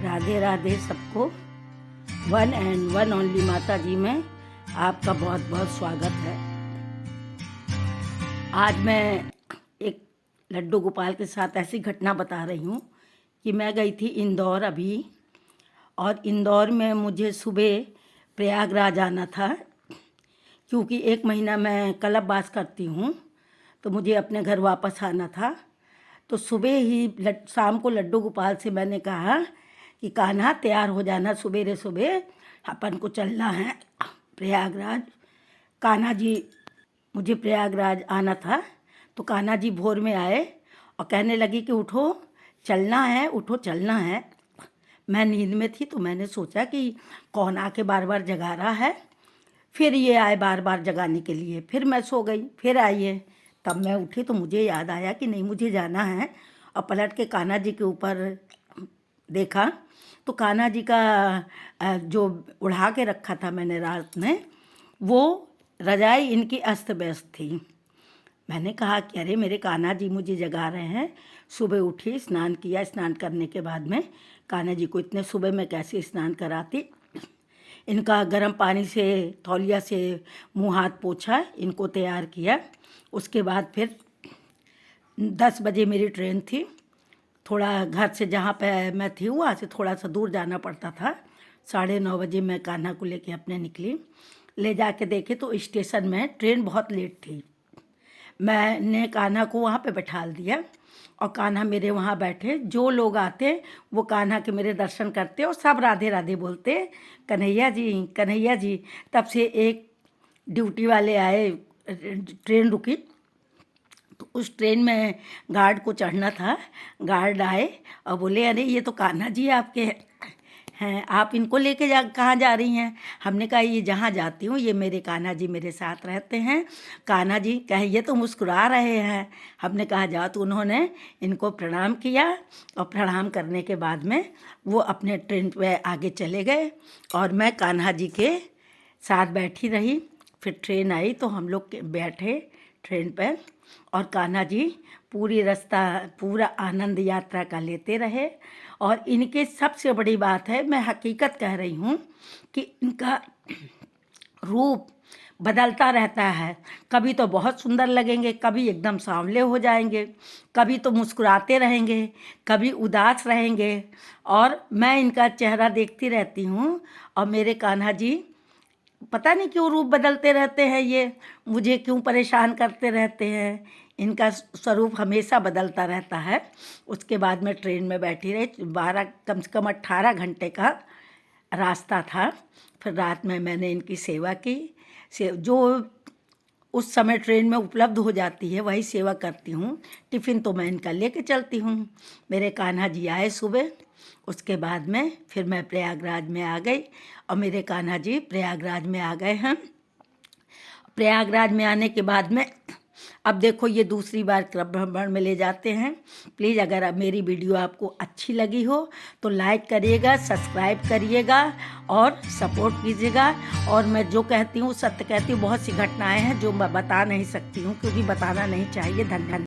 राधे राधे सबको। One and one only माता जी में आपका बहुत बहुत स्वागत है। आज मैं एक लड्डू गोपाल के साथ ऐसी घटना बता रही हूँ कि मैं गई थी इंदौर अभी, और इंदौर में मुझे सुबह प्रयागराज आना था, क्योंकि 1 महीना मैं कल्पवास करती हूँ, तो मुझे अपने घर वापस आना था। तो सुबह ही शाम को लड्डू गोपाल से मैंने कहा कि कान्हा तैयार हो जाना, सुबेरे सुबह अपन को चलना है प्रयागराज। कान्हा जी, मुझे प्रयागराज आना था, तो कान्हा जी भोर में आए और कहने लगी कि उठो चलना है, उठो चलना है। मैं नींद में थी तो मैंने सोचा कि कौन आके बार बार जगा रहा है, फिर ये आए बार बार जगाने के लिए। फिर मैं सो गई, फिर आइए, तब मैं उठी तो मुझे याद आया कि नहीं, मुझे जाना है। और पलट के कान्हा जी के ऊपर देखा तो कान्हा जी का जो उड़ा के रखा था मैंने रात में, वो रजाई इनकी अस्त व्यस्त थी। मैंने कहा कि अरे मेरे कान्हा जी मुझे जगा रहे हैं। सुबह उठी, स्नान किया, स्नान करने के बाद में कान्हा जी को इतने सुबह में कैसे स्नान कराती। इनका गर्म पानी से तौलिया से मुँह हाथ पोछा, इनको तैयार किया। उसके बाद फिर 10 बजे मेरी ट्रेन थी। थोड़ा घर से जहाँ पे मैं थी वहाँ से थोड़ा सा दूर जाना पड़ता था। 9:30 बजे मैं कान्हा को लेके अपने निकली। ले जाके देखे तो स्टेशन में ट्रेन बहुत लेट थी। मैंने कान्हा को वहाँ पे बैठा दिया और कान्हा मेरे वहाँ बैठे। जो लोग आते वो कान्हा के मेरे दर्शन करते और सब राधे राधे बोलते, कन्हैया जी कन्हैया जी। तब से एक ड्यूटी वाले आए, ट्रेन रुकी तो उस ट्रेन में गार्ड को चढ़ना था। गार्ड आए और बोले, अरे ये तो कान्हा जी आपके हैं, आप इनको लेके कहाँ जा रही हैं? हमने कहा ये जहाँ जाती हूँ ये मेरे कान्हा जी मेरे साथ रहते हैं। कान्हा जी कहे ये तो मुस्कुरा रहे हैं। हमने कहा जाओ। तो उन्होंने इनको प्रणाम किया और प्रणाम करने के बाद में वो अपने ट्रेन पे आगे चले गए और मैं कान्हा जी के साथ बैठी रही। फिर ट्रेन आई तो हम लोग बैठे ट्रेन पर और कान्हा जी पूरी रास्ता पूरा आनंद यात्रा का लेते रहे। और इनके सबसे बड़ी बात है, मैं हकीकत कह रही हूँ कि इनका रूप बदलता रहता है। कभी तो बहुत सुंदर लगेंगे, कभी एकदम सांवले हो जाएंगे, कभी तो मुस्कुराते रहेंगे, कभी उदास रहेंगे। और मैं इनका चेहरा देखती रहती हूँ और मेरे कान्हा जी पता नहीं क्यों रूप बदलते रहते हैं, ये मुझे क्यों परेशान करते रहते हैं। इनका स्वरूप हमेशा बदलता रहता है। उसके बाद में ट्रेन में बैठी रही। 12 कम से कम 18 घंटे का रास्ता था। फिर रात में मैंने इनकी सेवा की। जो उस समय ट्रेन में उपलब्ध हो जाती है वही सेवा करती हूँ। टिफ़िन तो मैं इनका लेके चलती हूँ। मेरे कान्हा जी आए सुबह, उसके बाद में फिर मैं प्रयागराज में आ गई और मेरे कान्हा जी प्रयागराज में आ गए हैं। प्रयागराज में आने के बाद में अब देखो ये दूसरी बार क्लब भ्रमण में ले जाते हैं। प्लीज़ अगर अब मेरी वीडियो आपको अच्छी लगी हो तो लाइक करिएगा, सब्सक्राइब करिएगा और सपोर्ट कीजिएगा। और मैं जो कहती हूँ सत्य कहती हूँ। बहुत सी घटनाएं हैं जो मैं बता नहीं सकती हूँ, क्योंकि बताना नहीं चाहिए। धन्यवाद।